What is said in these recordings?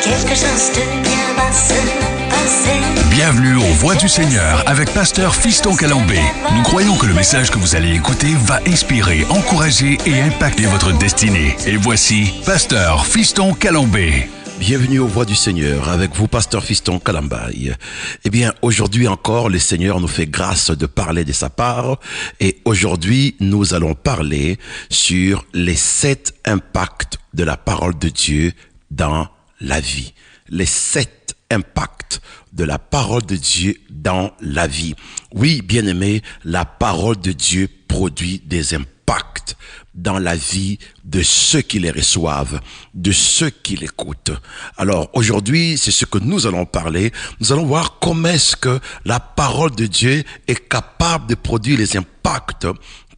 quelque chose de bien va se passer. Bienvenue aux Voix du Seigneur avec Pasteur Fiston Calambé. Nous croyons que le message que vous allez écouter va inspirer, encourager et impacter votre destinée. Et voici Pasteur Fiston Calambé. Bienvenue aux Voix du Seigneur, avec vous, Pasteur Fiston Calambay. Eh bien, aujourd'hui encore, le Seigneur nous fait grâce de parler de sa part. Et aujourd'hui, nous allons parler sur les 7 impacts de la parole de Dieu dans la vie. Les 7 impacts de la parole de Dieu dans la vie. Oui, bien-aimés, la parole de Dieu produit des impacts dans la vie de ceux qui les reçoivent, de ceux qui l'écoutent. Alors aujourd'hui, c'est ce que nous allons parler. Nous allons voir comment est-ce que la parole de Dieu est capable de produire les impacts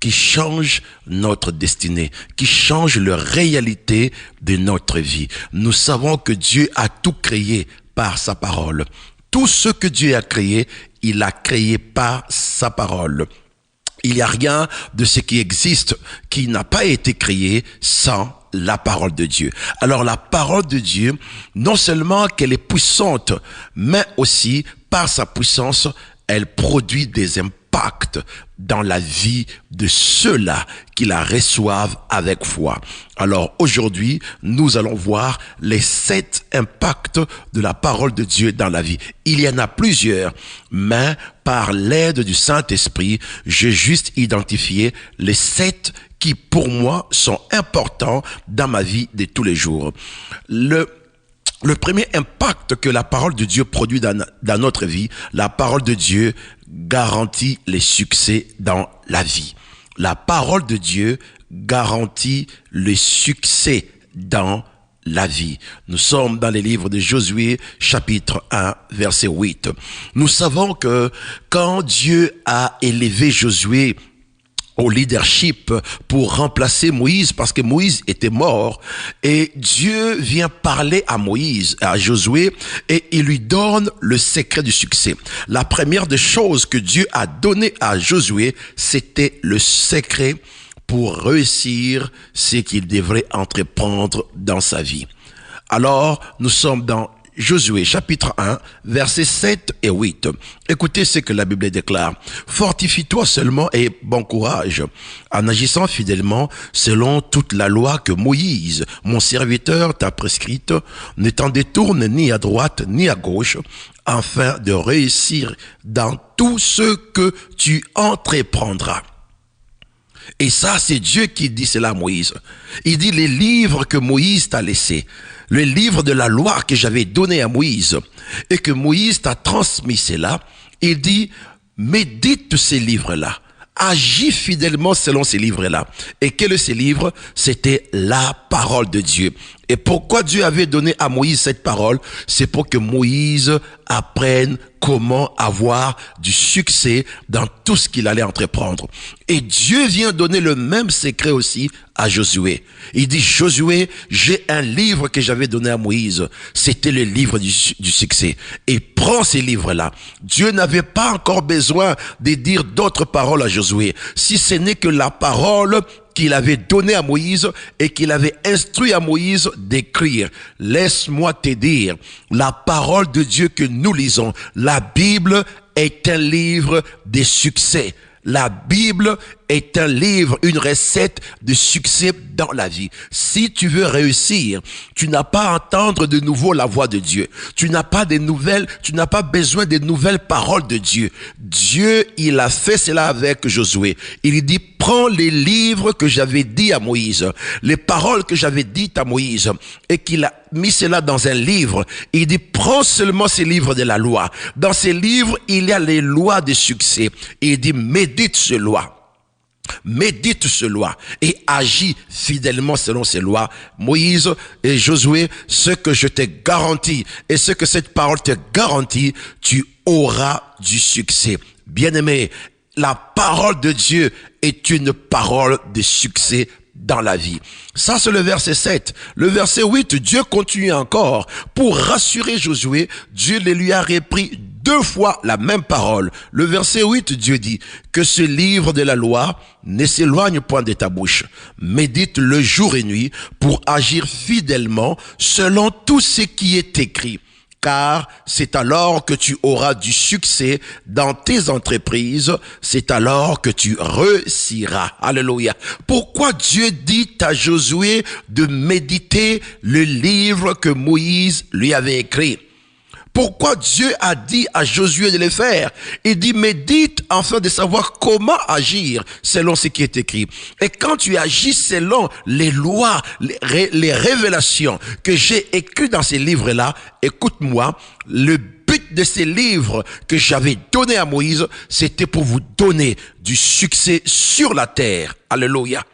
qui changent notre destinée, qui changent la réalité de notre vie. Nous savons que Dieu a tout créé par sa parole. Tout ce que Dieu a créé, il a créé par sa parole. Il n'y a rien de ce qui existe qui n'a pas été créé sans la parole de Dieu. Alors la parole de Dieu, non seulement qu'elle est puissante, mais aussi par sa puissance, elle produit des impacts dans la vie de ceux-là qui la reçoivent avec foi. Alors aujourd'hui, nous allons voir les 7 impacts de la parole de Dieu dans la vie. Il y en a plusieurs, mais par l'aide du Saint-Esprit, j'ai juste identifié les 7 qui pour moi sont importants dans ma vie de tous les jours. Le premier impact que la parole de Dieu produit dans notre vie, la parole de Dieu garantit les succès dans la vie. La parole de Dieu garantit le succès dans la vie. Nous sommes dans les livres de Josué, chapitre 1, verset 8. Nous savons que quand Dieu a élevé Josué au leadership pour remplacer Moïse parce que Moïse était mort, et Dieu vient parler à Moïse, à Josué, et il lui donne le secret du succès. La première des choses que Dieu a donné à Josué, c'était le secret pour réussir ce qu'il devrait entreprendre dans sa vie. Alors, nous sommes dans Josué, chapitre 1, versets 7 et 8. Écoutez ce que la Bible déclare. « Fortifie-toi seulement et bon courage, en agissant fidèlement selon toute la loi que Moïse, mon serviteur, t'a prescrite, ne t'en détourne ni à droite ni à gauche, afin de réussir dans tout ce que tu entreprendras. » Et ça, c'est Dieu qui dit cela à Moïse. Il dit les livres que Moïse t'a laissés, le livre de la loi que j'avais donné à Moïse et que Moïse t'a transmis cela, il dit médite ces livres-là, agis fidèlement selon ces livres-là. Et quel est ces livres? C'était la parole de Dieu. Et pourquoi Dieu avait donné à Moïse cette parole? C'est pour que Moïse apprenne comment avoir du succès dans tout ce qu'il allait entreprendre. Et Dieu vient donner le même secret aussi à Josué. Il dit, Josué, j'ai un livre que j'avais donné à Moïse. C'était le livre du succès. Et prends ces livres-là. Dieu n'avait pas encore besoin de dire d'autres paroles à Josué, si ce n'est que la parole qu'il avait donné à Moïse et qu'il avait instruit à Moïse d'écrire. Laisse-moi te dire, la parole de Dieu que nous lisons, la Bible est un livre de succès. La Bible est un livre, une recette de succès dans la vie. Si tu veux réussir, tu n'as pas à entendre de nouveau la voix de Dieu. Tu n'as pas besoin de nouvelles paroles de Dieu. Dieu, il a fait cela avec Josué. Il dit, prends les livres que j'avais dit à Moïse, les paroles que j'avais dites à Moïse, et qu'il a mis cela dans un livre. Il dit, prends seulement ces livres de la loi. Dans ces livres, il y a les lois de succès. Il dit, médite ces lois. Médite ces lois et agis fidèlement selon ces lois. Moïse et Josué, ce que je te garantis et ce que cette parole te garantit, tu auras du succès. Bien-aimé, la parole de Dieu est une parole de succès dans la vie. Ça, c'est le verset 7. Le verset 8, Dieu continue encore. Pour rassurer Josué, Dieu le lui a repris 2 fois la même parole. Le verset 8, Dieu dit que ce livre de la loi ne s'éloigne point de ta bouche. Médite le jour et nuit pour agir fidèlement selon tout ce qui est écrit. Car c'est alors que tu auras du succès dans tes entreprises, c'est alors que tu réussiras. Alléluia. Pourquoi Dieu dit à Josué de méditer le livre que Moïse lui avait écrit? Pourquoi Dieu a dit à Josué de le faire? Il dit médite afin de savoir comment agir selon ce qui est écrit. Et quand tu agis selon les lois, les révélations que j'ai écrites dans ces livres-là, écoute-moi, le but de ces livres que j'avais donnés à Moïse, c'était pour vous donner du succès sur la terre. Alléluia.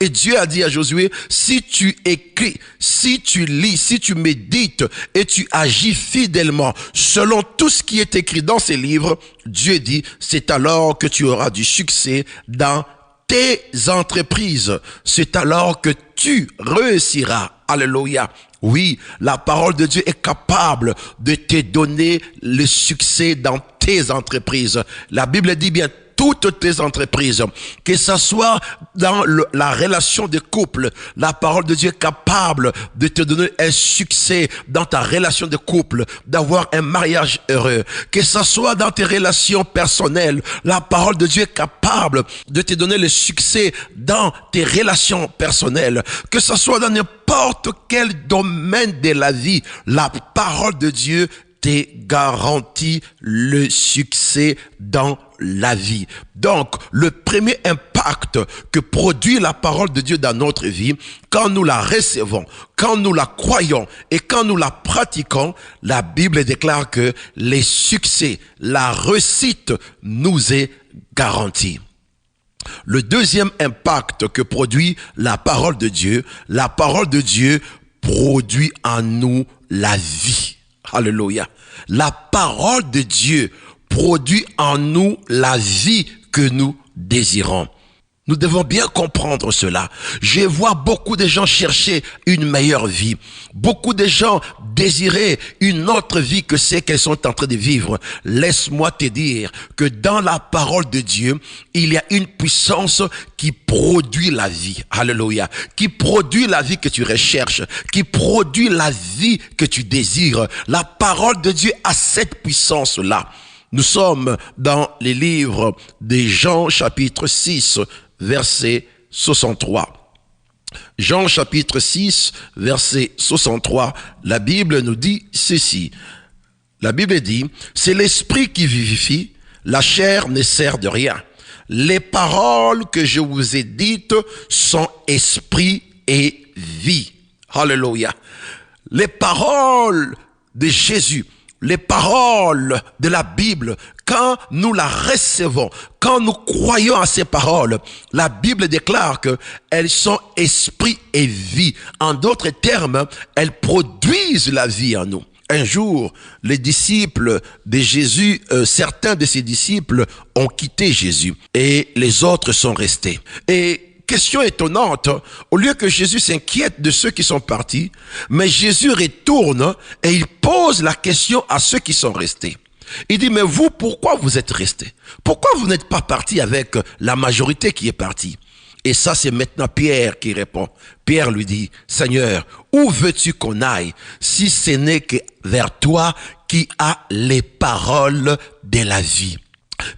Et Dieu a dit à Josué, si tu écris, si tu lis, si tu médites et tu agis fidèlement selon tout ce qui est écrit dans ces livres, Dieu dit, c'est alors que tu auras du succès dans tes entreprises. C'est alors que tu réussiras. Alléluia. Oui, la parole de Dieu est capable de te donner le succès dans tes entreprises. La Bible dit bien, toutes tes entreprises, que ce soit dans la relation de couple, la parole de Dieu est capable de te donner un succès dans ta relation de couple, d'avoir un mariage heureux. Que ce soit dans tes relations personnelles, la parole de Dieu est capable de te donner le succès dans tes relations personnelles. Que ce soit dans n'importe quel domaine de la vie, la parole de Dieu te garantit le succès dans la vie. Donc, le premier impact que produit la parole de Dieu dans notre vie, quand nous la recevons, quand nous la croyons et quand nous la pratiquons, la Bible déclare que les succès, la réussite nous est garantie. Le deuxième impact que produit la parole de Dieu produit en nous la vie. Alléluia. La parole de Dieu produit en nous la vie que nous désirons. Nous devons bien comprendre cela. Je vois beaucoup de gens chercher une meilleure vie. Beaucoup de gens désirer une autre vie que celle qu'elles sont en train de vivre. Laisse-moi te dire que dans la parole de Dieu, il y a une puissance qui produit la vie. Alléluia. Qui produit la vie que tu recherches. Qui produit la vie que tu désires. La parole de Dieu a cette puissance-là. Nous sommes dans les livres de Jean chapitre 6, verset 63. Jean chapitre 6, verset 63, la Bible nous dit ceci. La Bible dit, c'est l'esprit qui vivifie, la chair ne sert de rien. Les paroles que je vous ai dites sont esprit et vie. Alléluia. Les paroles de Jésus, les paroles de la Bible, quand nous la recevons, quand nous croyons à ces paroles, la Bible déclare qu'elles sont esprit et vie. En d'autres termes, elles produisent la vie en nous. Un jour, les disciples de Jésus, certains de ses disciples ont quitté Jésus et les autres sont restés. Et question étonnante, au lieu que Jésus s'inquiète de ceux qui sont partis, mais Jésus retourne et il pose la question à ceux qui sont restés. Il dit, mais vous, pourquoi vous êtes restés? Pourquoi vous n'êtes pas partis avec la majorité qui est partie? Et ça, c'est maintenant Pierre qui répond. Pierre lui dit, Seigneur, où veux-tu qu'on aille si ce n'est que vers toi qui as les paroles de la vie?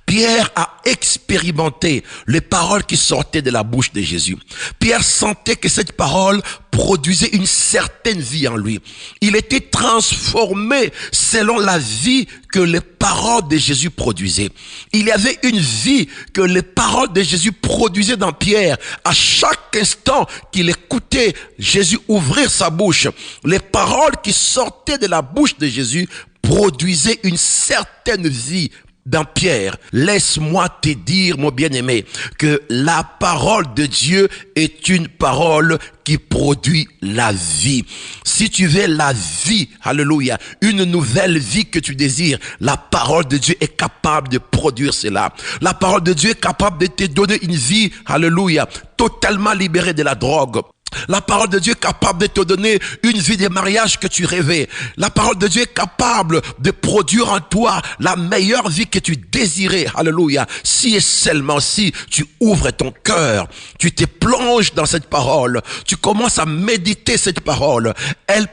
Pierre a expérimenté les paroles qui sortaient de la bouche de Jésus. Pierre sentait que cette parole produisait une certaine vie en lui. Il était transformé selon la vie que les paroles de Jésus produisaient. Il y avait une vie que les paroles de Jésus produisaient dans Pierre. À chaque instant qu'il écoutait Jésus ouvrir sa bouche, les paroles qui sortaient de la bouche de Jésus produisaient une certaine vie dans Pierre. Laisse-moi te dire, mon bien-aimé, que la parole de Dieu est une parole qui produit la vie. Si tu veux la vie, alléluia, une nouvelle vie que tu désires, la parole de Dieu est capable de produire cela. La parole de Dieu est capable de te donner une vie, alléluia, totalement libérée de la drogue. La parole de Dieu est capable de te donner une vie de mariage que tu rêvais. La parole de Dieu est capable de produire en toi la meilleure vie que tu désirais. Alléluia. Si et seulement si tu ouvres ton cœur, tu te plonges dans cette parole, tu commences à méditer cette parole, elle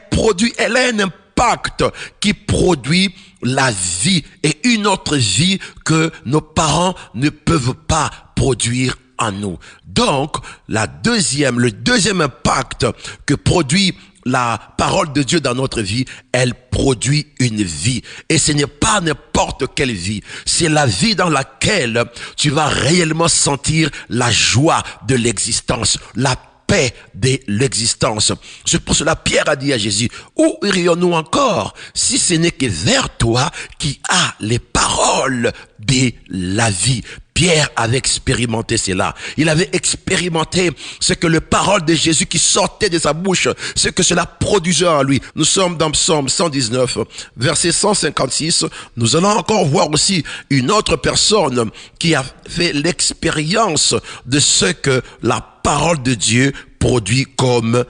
a un impact qui produit la vie et une autre vie que nos parents ne peuvent pas produire en nous. Donc, le deuxième impact que produit la parole de Dieu dans notre vie, elle produit une vie. Et ce n'est pas n'importe quelle vie. C'est la vie dans laquelle tu vas réellement sentir la joie de l'existence, la paix de l'existence. C'est pour cela Pierre a dit à Jésus, où irions-nous encore si ce n'est que vers toi qui as les paroles de la vie. Pierre avait expérimenté cela. Il avait expérimenté ce que les paroles de Jésus qui sortaient de sa bouche, ce que cela produisait en lui. Nous sommes dans Psaume 119, verset 156. Nous allons encore voir aussi une autre personne qui a fait l'expérience de ce que la parole de Dieu produit comme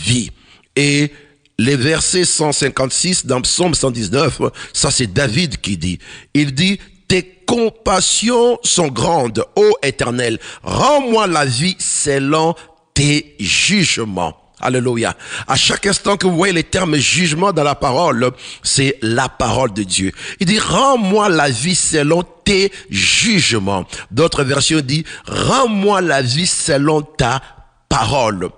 vie. Et les versets 156 dans Psaume 119, ça c'est David qui dit. Il dit, tes compassions sont grandes, ô Éternel. Rends-moi la vie selon tes jugements. Alléluia. À chaque instant que vous voyez les termes jugement dans la parole, c'est la parole de Dieu. Il dit, rends-moi la vie selon tes jugements. D'autres versions disent, rends-moi la vie selon ta parole.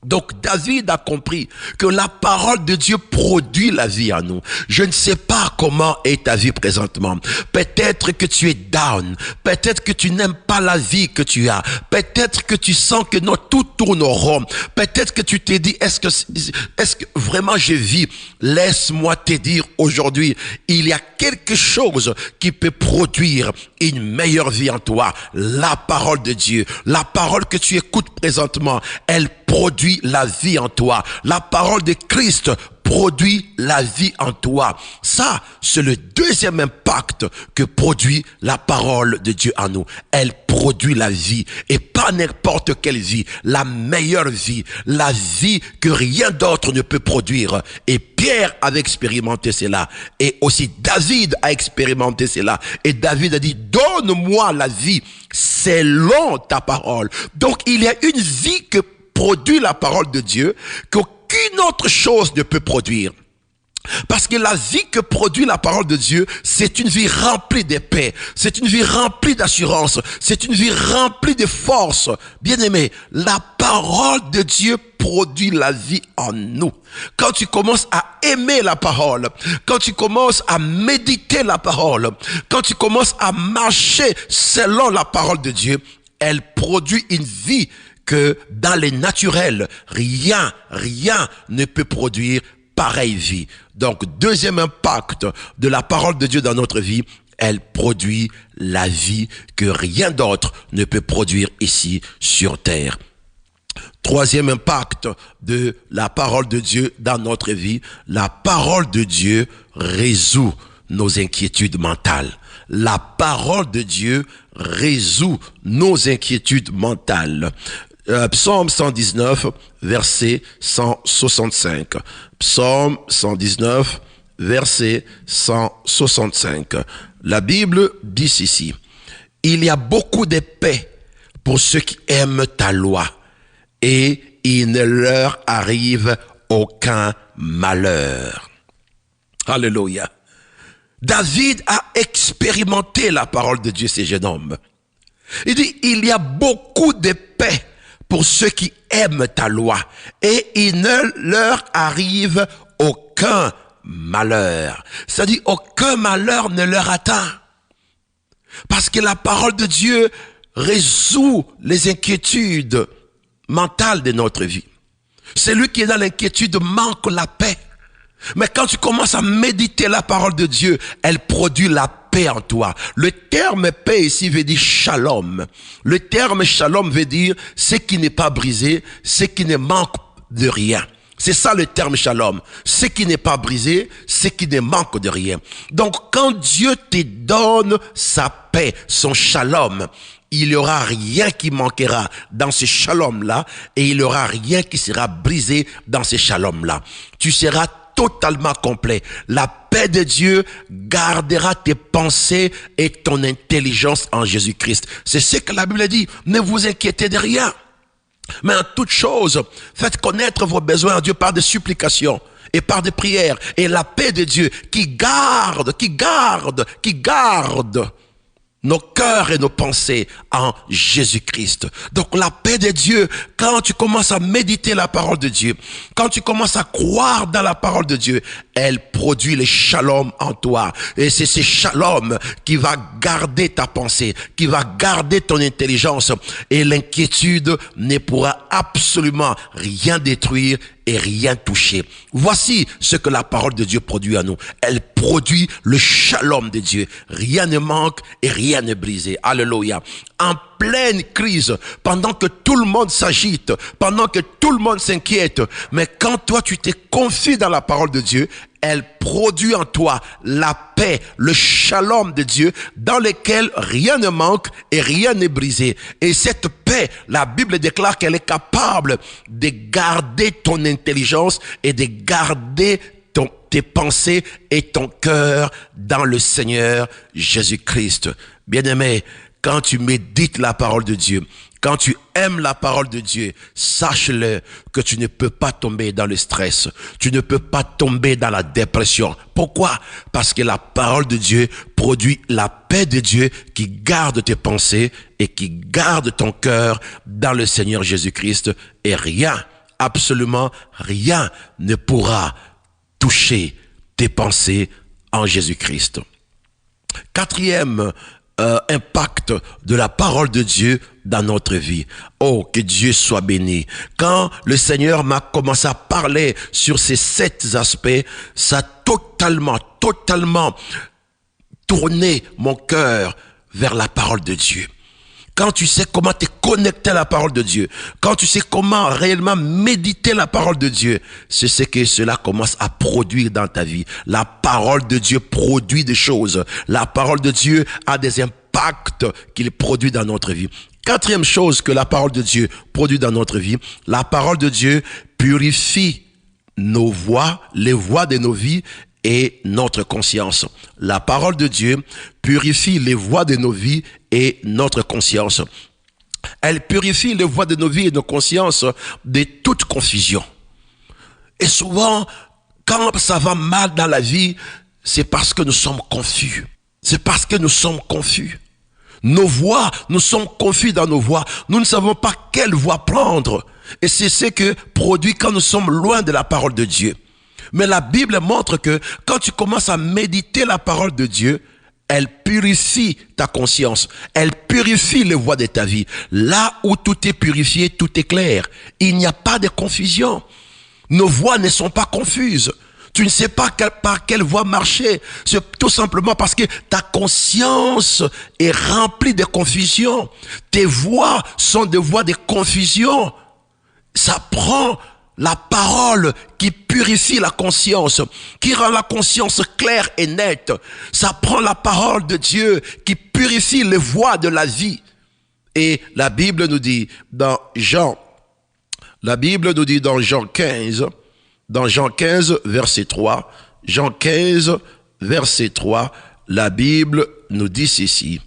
Donc David a compris que la parole de Dieu produit la vie en nous. Je ne sais pas comment est ta vie présentement. Peut-être que tu es down. Peut-être que tu n'aimes pas la vie que tu as. Peut-être que tu sens que non, tout tourne au rond. Peut-être que tu t'es dit, est-ce que vraiment je vis? Laisse-moi te dire aujourd'hui, il y a quelque chose qui peut produire une meilleure vie en toi. La parole de Dieu. La parole que tu écoutes présentement, elle produit la vie en toi. La parole de Christ produit la vie en toi. Ça, c'est le deuxième impact que produit la parole de Dieu en nous. Elle produit la vie, et pas n'importe quelle vie, la meilleure vie, la vie que rien d'autre ne peut produire. Et Pierre avait expérimenté cela, et aussi David a expérimenté cela. Et David a dit, donne-moi la vie selon ta parole. Donc il y a une vie que produit la parole de Dieu qu'aucune autre chose ne peut produire. Parce que la vie que produit la parole de Dieu, c'est une vie remplie de paix, c'est une vie remplie d'assurance, c'est une vie remplie de force. Bien-aimé, la parole de Dieu produit la vie en nous. Quand tu commences à aimer la parole, quand tu commences à méditer la parole, quand tu commences à marcher selon la parole de Dieu, elle produit une vie que dans les naturels, rien ne peut produire pareille vie. Donc, deuxième impact de la parole de Dieu dans notre vie, elle produit la vie que rien d'autre ne peut produire ici sur terre. Troisième impact de la parole de Dieu dans notre vie, la parole de Dieu résout nos inquiétudes mentales. La parole de Dieu résout nos inquiétudes mentales. Psaume 119, verset 165. Psaume 119, verset 165. La Bible dit ceci, « Il y a beaucoup de paix pour ceux qui aiment ta loi, et il ne leur arrive aucun malheur. » Alléluia. David a expérimenté la parole de Dieu, ce jeune homme. Il dit, il y a beaucoup de paix pour ceux qui aiment ta loi, et il ne leur arrive aucun malheur. C'est-à-dire, aucun malheur ne leur atteint. Parce que la parole de Dieu résout les inquiétudes mentales de notre vie. Celui qui est dans l'inquiétude manque la paix. Mais quand tu commences à méditer la parole de Dieu, elle produit la paix en toi. Le terme paix ici veut dire shalom. Le terme shalom veut dire ce qui n'est pas brisé, ce qui ne manque de rien. C'est ça le terme shalom. Ce qui n'est pas brisé, ce qui ne manque de rien. Donc quand Dieu te donne sa paix, son shalom, il n'y aura rien qui manquera dans ce shalom-là et il n'y aura rien qui sera brisé dans ce shalom-là. Tu seras totalement complet. La paix de Dieu gardera tes pensées et ton intelligence en Jésus-Christ. C'est ce que la Bible dit. Ne vous inquiétez de rien. Mais en toute chose, faites connaître vos besoins à Dieu par des supplications et par des prières. Et la paix de Dieu qui garde nos cœurs et nos pensées en Jésus-Christ. Donc la paix de Dieu, quand tu commences à méditer la parole de Dieu, quand tu commences à croire dans la parole de Dieu, elle produit le shalom en toi. Et c'est ce shalom qui va garder ta pensée, qui va garder ton intelligence. Et l'inquiétude ne pourra absolument rien détruire et rien toucher. Voici ce que la parole de Dieu produit à nous. Elle produit le shalom de Dieu. Rien ne manque et rien n'est brisé. Alléluia. En pleine crise, pendant que tout le monde s'agite, pendant que tout le monde s'inquiète, mais quand toi tu t'es confié dans la parole de Dieu, elle produit en toi la paix, le shalom de Dieu, dans lequel rien ne manque et rien n'est brisé. Et cette paix, la Bible déclare qu'elle est capable de garder ton intelligence et de garder tes pensées et ton cœur dans le Seigneur Jésus-Christ. Bien-aimé, quand tu médites la parole de Dieu, quand tu aimes la parole de Dieu, sache-le que tu ne peux pas tomber dans le stress. Tu ne peux pas tomber dans la dépression. Pourquoi? Parce que la parole de Dieu produit la paix de Dieu qui garde tes pensées et qui garde ton cœur dans le Seigneur Jésus-Christ. Et rien, absolument rien ne pourra toucher tes pensées en Jésus-Christ. Quatrième impact de la parole de Dieu dans notre vie. Oh, que Dieu soit béni. Quand le Seigneur m'a commencé à parler sur ces 7 aspects, ça a totalement tourné mon cœur vers la parole de Dieu. Quand tu sais comment te connecter à la parole de Dieu, quand tu sais comment réellement méditer la parole de Dieu, c'est ce que cela commence à produire dans ta vie. La parole de Dieu produit des choses. La parole de Dieu a des impacts qu'il produit dans notre vie. Quatrième chose que la parole de Dieu produit dans notre vie, la parole de Dieu purifie nos voies, les voies de nos vies et notre conscience. La parole de Dieu purifie les voies de nos vies et notre conscience. Elle purifie les voies de nos vies et nos consciences de toute confusion. Et souvent, quand ça va mal dans la vie, c'est parce que nous sommes confus. C'est parce que nous sommes confus. Nos voies, nous sommes confus dans nos voies. Nous ne savons pas quelle voie prendre. Et c'est ce que produit quand nous sommes loin de la parole de Dieu. Mais la Bible montre que quand tu commences à méditer la parole de Dieu, elle purifie ta conscience. Elle purifie les voies de ta vie. Là où tout est purifié, tout est clair. Il n'y a pas de confusion. Nos voies ne sont pas confuses. Tu ne sais pas par quelle voie marcher. C'est tout simplement parce que ta conscience est remplie de confusion. Tes voies sont des voies de confusion. Ça prend la parole qui purifie la conscience, qui rend la conscience claire et nette. Ça prend la parole de Dieu qui purifie les voies de la vie. Et la Bible nous dit dans Jean 15, dans Jean 15, verset 3, Jean 15, verset 3, la Bible nous dit ceci.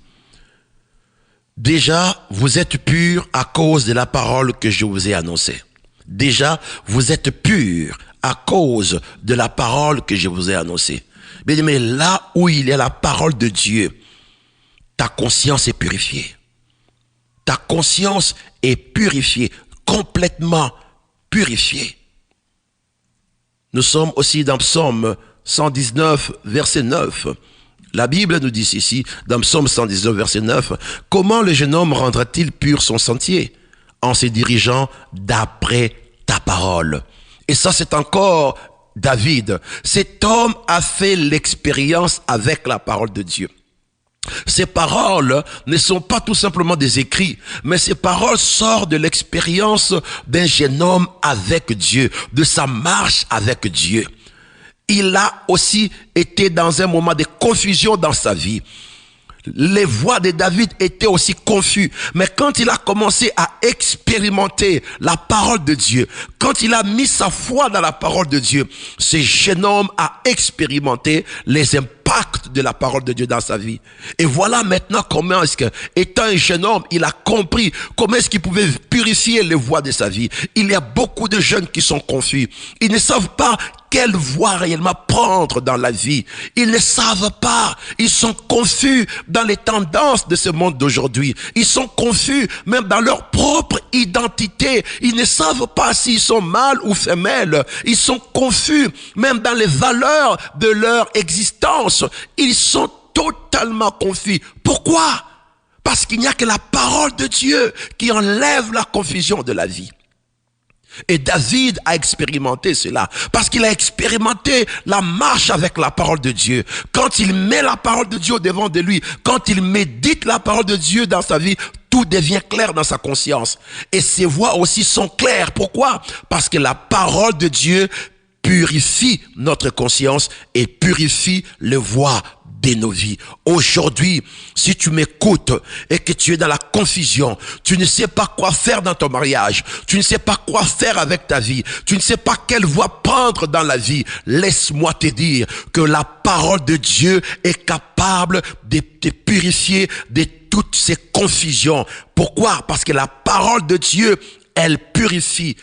Déjà, vous êtes purs à cause de la parole que je vous ai annoncée. Déjà, vous êtes purs à cause de la parole que je vous ai annoncée. Mais là où il y a la parole de Dieu, ta conscience est purifiée. Ta conscience est purifiée, complètement purifiée. Nous sommes aussi dans Psaume 119, verset 9. La Bible nous dit ici, dans Psaume 119, verset 9, « Comment le jeune homme rendra-t-il pur son sentier ? En se dirigeant d'après ta parole. » Et ça, c'est encore David. Cet homme a fait l'expérience avec la parole de Dieu. Ces paroles ne sont pas tout simplement des écrits, mais ces paroles sortent de l'expérience d'un jeune homme avec Dieu, de sa marche avec Dieu. Il a aussi été dans un moment de confusion dans sa vie. les voix de David étaient aussi confuses. Mais quand il a commencé à expérimenter la parole de Dieu, quand il a mis sa foi dans la parole de Dieu, ce jeune homme a expérimenté les impacts de la parole de Dieu dans sa vie. Et voilà maintenant comment est-ce que, étant un jeune homme, il a compris comment est-ce qu'il pouvait purifier les voies de sa vie. Il y a beaucoup de jeunes qui sont confus. Ils ne savent pas quelle voie réellement prendre dans la vie. Ils ne savent pas. Ils sont confus dans les tendances de ce monde d'aujourd'hui. Ils sont confus même dans leur propre identité. Ils ne savent pas s'ils sont mâles ou femelles. Ils sont confus même dans les valeurs de leur existence. Ils sont totalement confus. Pourquoi? Parce qu'il n'y a que la parole de Dieu qui enlève la confusion de la vie. Et David a expérimenté cela, parce qu'il a expérimenté la marche avec la parole de Dieu. Quand il met la parole de Dieu au devant de lui, quand il médite la parole de Dieu dans sa vie, tout devient clair dans sa conscience. Et ses voix aussi sont claires. Pourquoi? Parce que la parole de Dieu purifie notre conscience et purifie les voies de nos vies. Aujourd'hui, si tu m'écoutes et que tu es dans la confusion, tu ne sais pas quoi faire dans ton mariage, tu ne sais pas quoi faire avec ta vie, tu ne sais pas quelle voie prendre dans la vie, laisse-moi te dire que la parole de Dieu est capable de te purifier de toutes ces confusions. Pourquoi? Parce que la parole de Dieu, elle purifie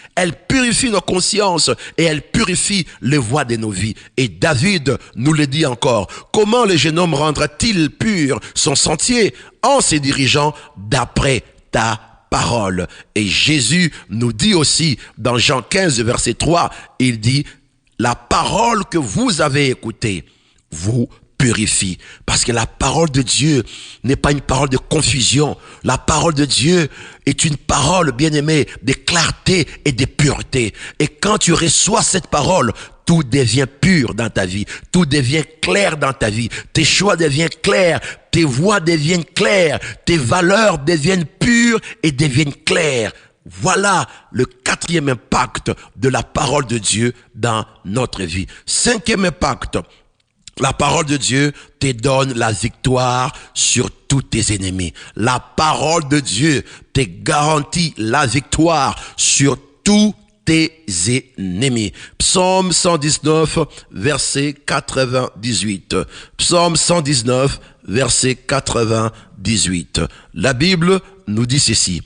nos consciences et elle purifie les voies de nos vies. Et David nous le dit encore, comment le jeune homme rendra-t-il pur son sentier? En se dirigeant d'après ta parole. Et Jésus nous dit aussi dans Jean 15 verset 3, il dit, la parole que vous avez écoutée vous purifie. Parce que la parole de Dieu n'est pas une parole de confusion. La parole de Dieu est une parole, bien-aimée, de clarté et de pureté. Et quand tu reçois cette parole, tout devient pur dans ta vie. Tout devient clair dans ta vie. Tes choix deviennent clairs. Tes voies deviennent claires. Tes valeurs deviennent pures et deviennent claires. Voilà le quatrième impact de la parole de Dieu dans notre vie. Cinquième impact, la parole de Dieu te donne la victoire sur tous tes ennemis. La parole de Dieu te garantit la victoire sur tous tes ennemis. Psaume 119, verset 98. Psaume 119, verset 98. La Bible nous dit ceci.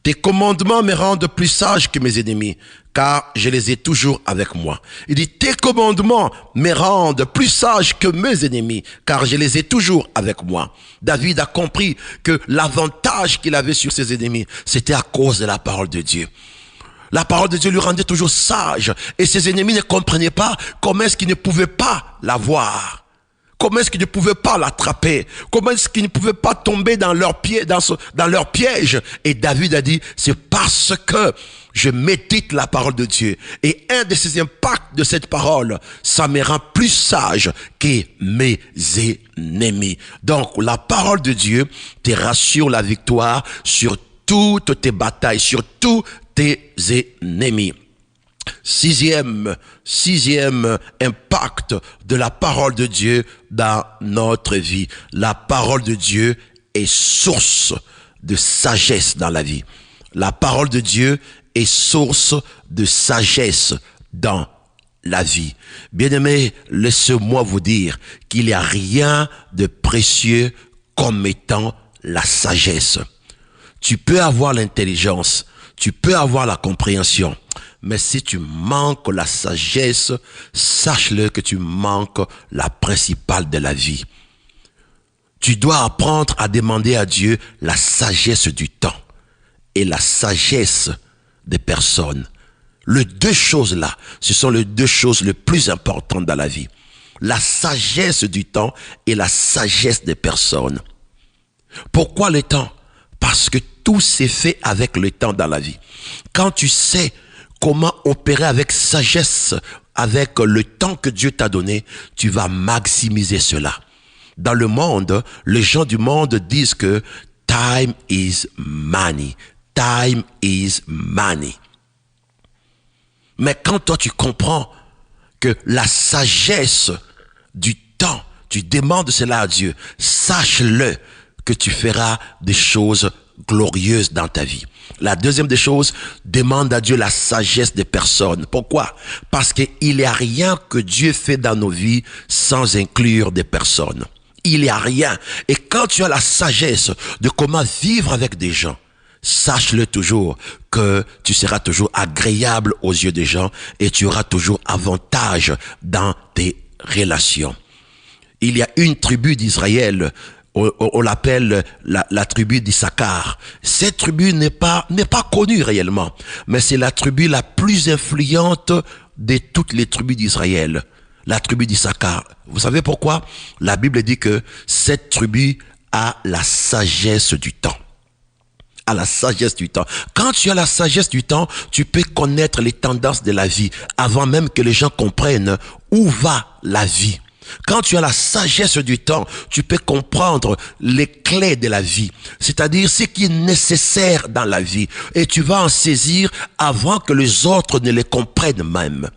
Tes commandements me rendent plus sage que mes ennemis, car je les ai toujours avec moi. Il dit, tes commandements me rendent plus sage que mes ennemis, car je les ai toujours avec moi. David a compris que l'avantage qu'il avait sur ses ennemis, c'était à cause de la parole de Dieu. La parole de Dieu lui rendait toujours sage, et ses ennemis ne comprenaient pas comment est-ce qu'ils ne pouvaient pas la voir. Comment est-ce qu'ils ne pouvaient pas l'attraper? Comment est-ce qu'ils ne pouvaient pas tomber dans leur piège? Et David a dit, c'est parce que je médite la parole de Dieu. Et un de ces impacts de cette parole, ça me rend plus sage que mes ennemis. Donc, la parole de Dieu te rassure la victoire sur toutes tes batailles, sur tous tes ennemis. Sixième impact de la parole de Dieu dans notre vie. La parole de Dieu est source de sagesse dans la vie. La parole de Dieu est source de sagesse dans la vie. Bien-aimés, laissez-moi vous dire qu'il n'y a rien de précieux comme étant la sagesse. Tu peux avoir l'intelligence, tu peux avoir la compréhension, mais si tu manques la sagesse, sache-le que tu manques la principale de la vie. Tu dois apprendre à demander à Dieu la sagesse du temps et la sagesse des personnes. Les deux choses-là, ce sont les deux choses les plus importantes dans la vie. La sagesse du temps et la sagesse des personnes. Pourquoi le temps? Parce que tout s'est fait avec le temps dans la vie. Quand tu sais comment opérer avec sagesse, avec le temps que Dieu t'a donné, tu vas maximiser cela. Dans le monde, les gens du monde disent que time is money. Time is money. Mais quand toi tu comprends que la sagesse du temps, tu demandes cela à Dieu, sache-le que tu feras des choses glorieuses dans ta vie. La deuxième des choses, demande à Dieu la sagesse des personnes. Pourquoi? Parce qu'il n'y a rien que Dieu fait dans nos vies sans inclure des personnes. Il n'y a rien. Et quand tu as la sagesse de comment vivre avec des gens, sache-le toujours que tu seras toujours agréable aux yeux des gens et tu auras toujours avantage dans tes relations. Il y a une tribu d'Israël, on l'appelle la tribu d'Issachar. Cette tribu n'est pas connue réellement, mais c'est la tribu la plus influente de toutes les tribus d'Israël. La tribu d'Issachar. Vous savez pourquoi? La Bible dit que cette tribu a la sagesse du temps. À la sagesse du temps. Quand tu as la sagesse du temps, tu peux connaître les tendances de la vie avant même que les gens comprennent où va la vie. Quand tu as la sagesse du temps, tu peux comprendre les clés de la vie, c'est-à-dire ce qui est nécessaire dans la vie, et tu vas en saisir avant que les autres ne les comprennent même.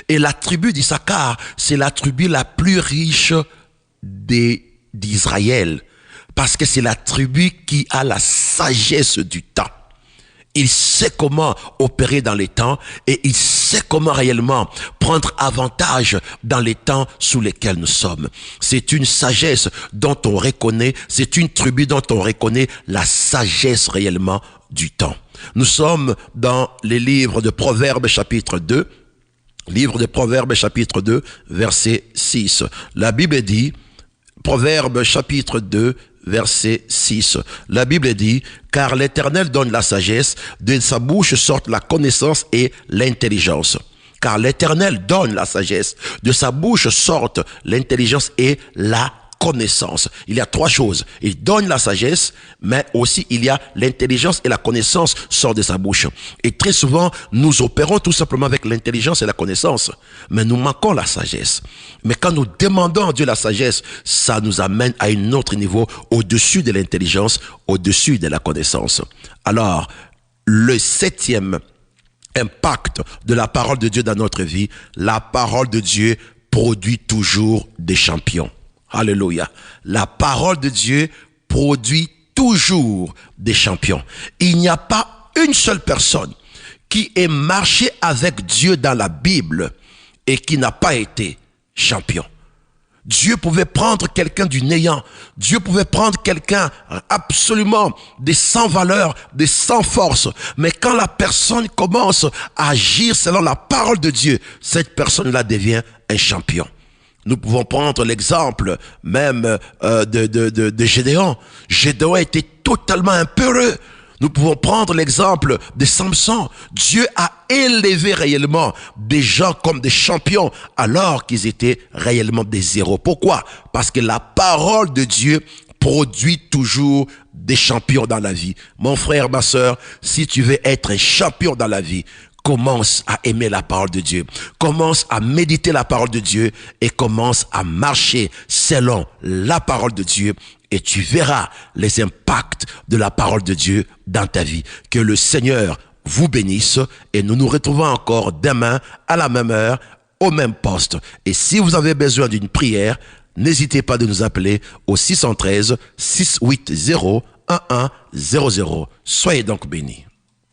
Et la tribu d'Issachar, c'est la tribu la plus riche d'Israël, parce que c'est la tribu qui a la sagesse du temps. Il sait comment opérer dans les temps et il sait comment réellement prendre avantage dans les temps sous lesquels nous sommes. C'est une sagesse dont on reconnaît, c'est une tribu dont on reconnaît la sagesse réellement du temps. Nous sommes dans les livres de Proverbes chapitre 2, livre de Proverbes chapitre 2, verset 6. La Bible dit, Proverbes chapitre 2, verset 6. La Bible dit, car l'Éternel donne la sagesse, de sa bouche sortent la connaissance et l'intelligence. Car l'Éternel donne la sagesse, de sa bouche sortent l'intelligence et la connaissance. Il y a trois choses. Il donne la sagesse, mais aussi il y a l'intelligence et la connaissance sort de sa bouche. Et très souvent, nous opérons tout simplement avec l'intelligence et la connaissance, mais nous manquons la sagesse. Mais quand nous demandons à Dieu la sagesse, ça nous amène à un autre niveau, au-dessus de l'intelligence, au-dessus de la connaissance. Alors, le septième impact de la parole de Dieu dans notre vie, la parole de Dieu produit toujours des champions. Alléluia. La parole de Dieu produit toujours des champions. Il n'y a pas une seule personne qui ait marché avec Dieu dans la Bible et qui n'a pas été champion. Dieu pouvait prendre quelqu'un du néant. Dieu pouvait prendre quelqu'un absolument des sans valeur, des sans force. Mais quand la personne commence à agir selon la parole de Dieu, cette personne-là devient un champion. Nous pouvons prendre l'exemple même de Gédéon. Gédéon était totalement impeureux. Nous pouvons prendre l'exemple de Samson. Dieu a élevé réellement des gens comme des champions alors qu'ils étaient réellement des héros. Pourquoi? Parce que la parole de Dieu produit toujours des champions dans la vie. Mon frère, ma sœur, si tu veux être un champion dans la vie, commence à aimer la parole de Dieu, commence à méditer la parole de Dieu et commence à marcher selon la parole de Dieu et tu verras les impacts de la parole de Dieu dans ta vie. Que le Seigneur vous bénisse et nous nous retrouvons encore demain à la même heure, au même poste. Et si vous avez besoin d'une prière, n'hésitez pas de nous appeler au 613 680 1100. Soyez donc bénis.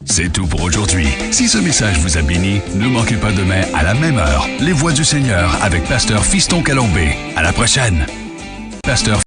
C'est tout pour aujourd'hui. Si ce message vous a béni, ne manquez pas demain à la même heure, les voix du Seigneur avec Pasteur Fiston Calombé. À la prochaine. Pasteur